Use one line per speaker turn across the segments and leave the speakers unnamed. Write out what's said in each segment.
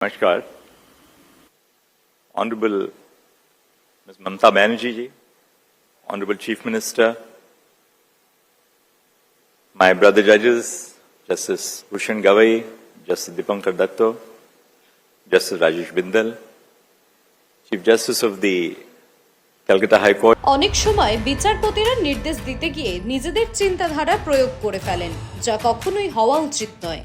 Namaskar. Honorable Ms. Mamata Banerjee ji, Honorable Chief Minister, my brother judges, Justice Bhushan Gavai, Justice Dipankar Datto, Justice Rajesh Bindal, Chief Justice of the Calcutta High Court.
অনেক সময় বিচারপতিরা নির্দেশ দিতে গিয়ে নিজেদের চিন্তাধারা প্রয়োগ করে ফেলেন, যা কখনোই হওয়া উচিত নয়।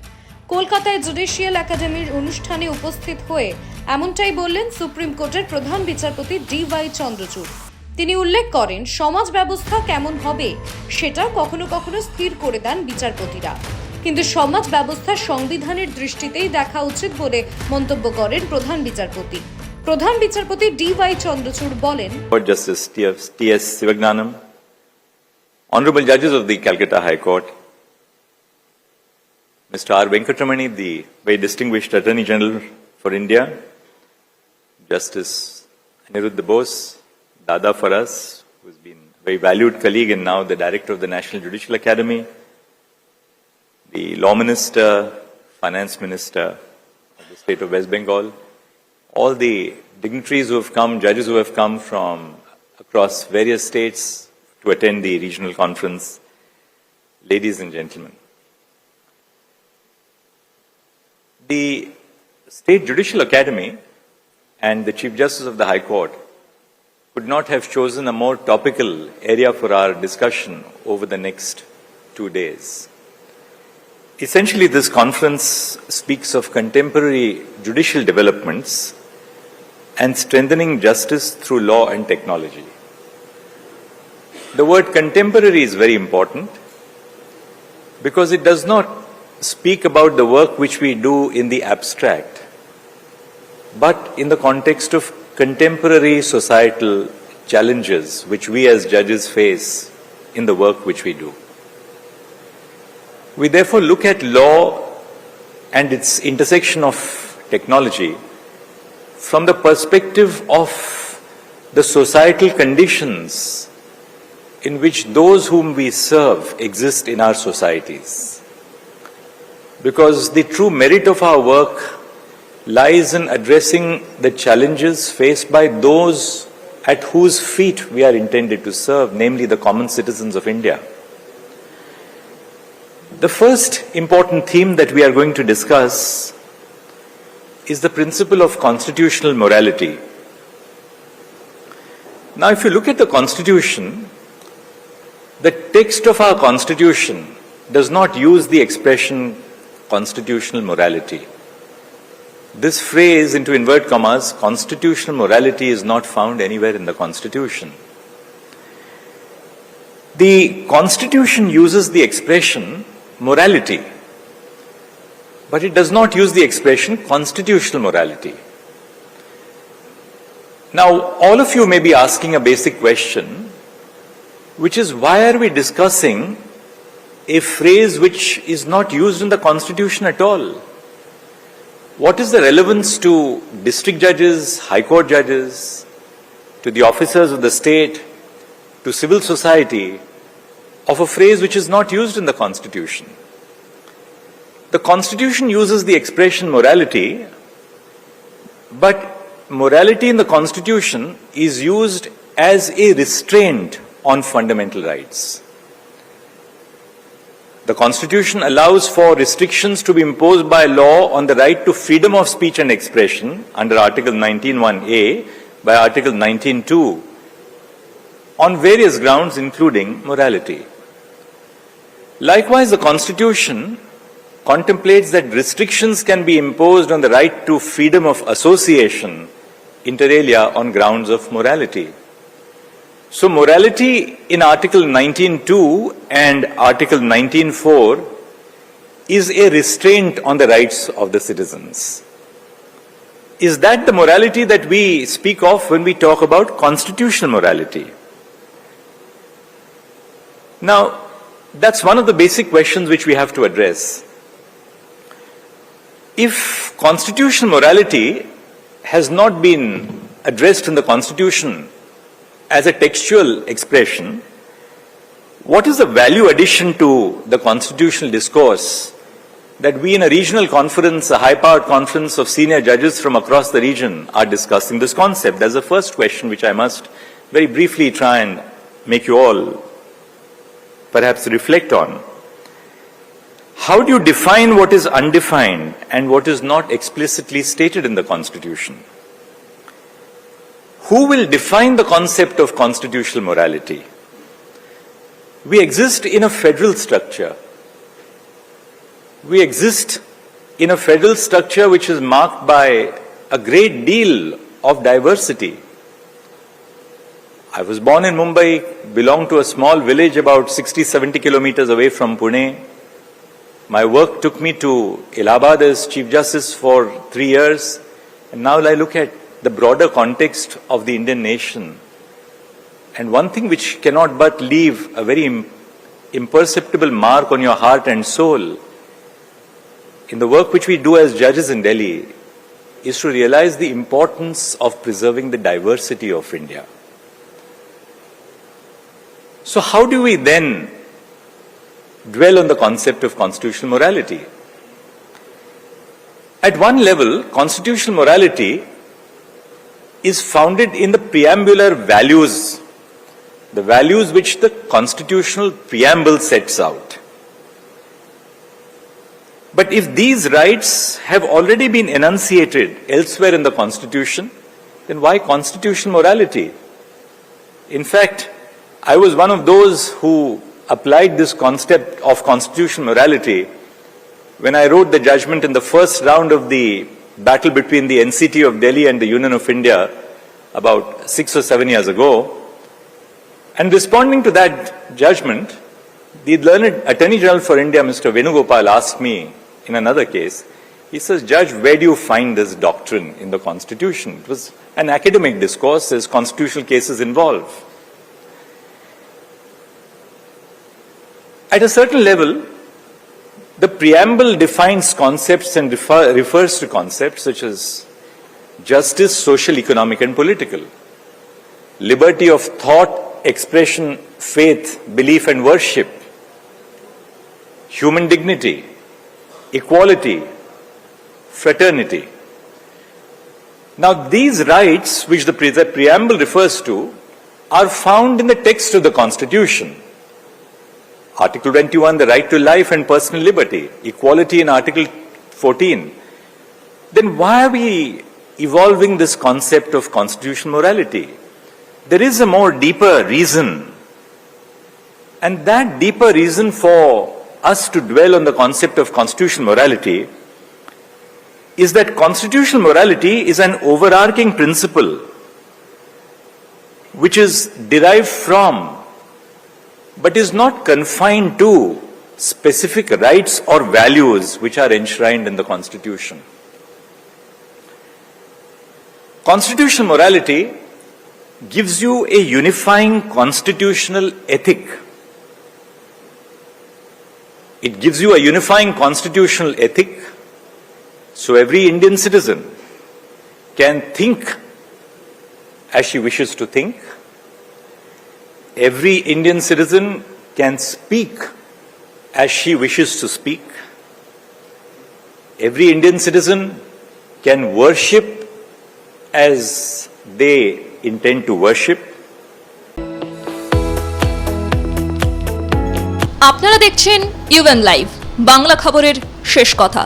কলকাতায় জুডিশিয়াল একাডেমির অনুষ্ঠানে উপস্থিত হয়ে এমনটাই বললেন সুপ্রিম কোর্টের প্রধান বিচারপতি DY চন্দ্রচূড়। তিনি উল্লেখ করেন, সমাজ ব্যবস্থা কেমন হবে সেটা কখনো কখনো স্থির করে দেন বিচারপতিরা, কিন্তু সমাজ ব্যবস্থা সংবিধানের দৃষ্টিতেই দেখা উচিত বলে মন্তব্য করেন প্রধান বিচারপতি। প্রধান বিচারপতি DY চন্দ্রচূড় বলেন,
Justice T.S. Sivagnanam, Honorable Judges of the Calcutta High Court, Mr. R. Venkatramani, the very distinguished Attorney General for India, Justice Aniruddha Bose, Dada for us, who has been a very valued colleague and now the Director of the National Judicial Academy, the Law Minister, Finance Minister of the state of West Bengal, all the dignitaries who have come, judges who have come from across various states to attend the regional conference, ladies and gentlemen. The State Judicial Academy and the Chief Justice of the High Court could not have chosen a more topical area for our discussion over the next 2 days. Essentially, this conference speaks of contemporary judicial developments and strengthening justice through law and technology. The word contemporary is very important because it does not speak about the work which we do in the abstract, but in the context of contemporary societal challenges which we as judges face in the work which we do. We therefore look at law and its intersection of technology from the perspective of the societal conditions in which those whom we serve exist in our societies. Because the true merit of our work lies in addressing the challenges faced by those at whose feet we are intended to serve, namely the common citizens of India. The first important theme that we are going to discuss is the principle of constitutional morality. Now, if you look at the Constitution, the text of our Constitution does not use the expression constitutional morality. This phrase, into invert commas, constitutional morality, is not found anywhere in the Constitution. The Constitution uses the expression morality, but it does not use the expression constitutional morality. Now, all of you may be asking a basic question, which is, why are we discussing a phrase which is not used in the Constitution at all? What is the relevance to district judges, high court judges, to the officers of the state, to civil society, of a phrase which is not used in the Constitution? The Constitution uses the expression morality, but morality in the Constitution is used as a restraint on fundamental rights. The Constitution allows for restrictions to be imposed by law on the right to freedom of speech and expression under Article 19(1)(a) by Article 19(2) on various grounds including morality. Likewise, the Constitution contemplates that restrictions can be imposed on the right to freedom of association inter alia on grounds of morality. So morality in Article 19(2) and Article 19(4) is a restraint on the rights of the citizens. Is that the morality that we speak of when we talk about constitutional morality? Now, that's one of the basic questions which we have to address. If constitutional morality has not been addressed in the Constitution as a textual expression, what is the value addition to the constitutional discourse that we in a regional conference, a high-powered conference of senior judges from across the region are discussing this concept. That's the first question which I must very briefly try and make you all perhaps reflect on. How do you define what is undefined and what is not explicitly stated in the Constitution? Who will define the concept of constitutional morality? We exist in a federal structure. We exist in a federal structure which is marked by a great deal of diversity. I was born in Mumbai, belonged to a small village about 60-70 kilometers away from Pune. My work took me to Allahabad as Chief Justice for 3 years. And now I look at the broader context of the Indian nation. And one thing which cannot but leave a very imperceptible mark on your heart and soul in the work which we do as judges in Delhi is to realize the importance of preserving the diversity of India. So how do we then dwell on the concept of constitutional morality? At one level, constitutional morality is founded in the preambular values, the values which the constitutional preamble sets out. But if these rights have already been enunciated elsewhere in the Constitution, then why constitutional morality? In fact, I was one of those who applied this concept of constitutional morality when I wrote the judgment in the first round of the battle between the NCT of Delhi and the Union of India about 6 or 7 years ago. And responding to that judgment, the learned Attorney General for India, Mr. Venugopal, asked me in another case, he says, Judge, where do you find this doctrine in the Constitution? It was an academic discourse, as constitutional cases involve. At a certain level, the preamble defines concepts and refers to concepts such as justice, social, economic, and political, liberty of thought, expression, faith, belief, and worship, human dignity, equality, fraternity. Now, these rights, which the preamble refers to, are found in the text of the Constitution. Article 21, the right to life and personal liberty, equality in Article 14. Then why are we evolving this concept of constitutional morality? There is a more deeper reason. And that deeper reason for us to dwell on the concept of constitutional morality is that constitutional morality is an overarching principle which is derived from but is not confined to specific rights or values which are enshrined in the Constitution. Constitutional morality gives you a unifying constitutional ethic. It gives you a unifying constitutional ethic, so every Indian citizen can think as she wishes to think. Every Indian citizen can speak as she wishes to speak. Every Indian citizen can worship as they intend to worship.
আপনারা দেখছেন UN live Bangla খবরের শেষ কথা।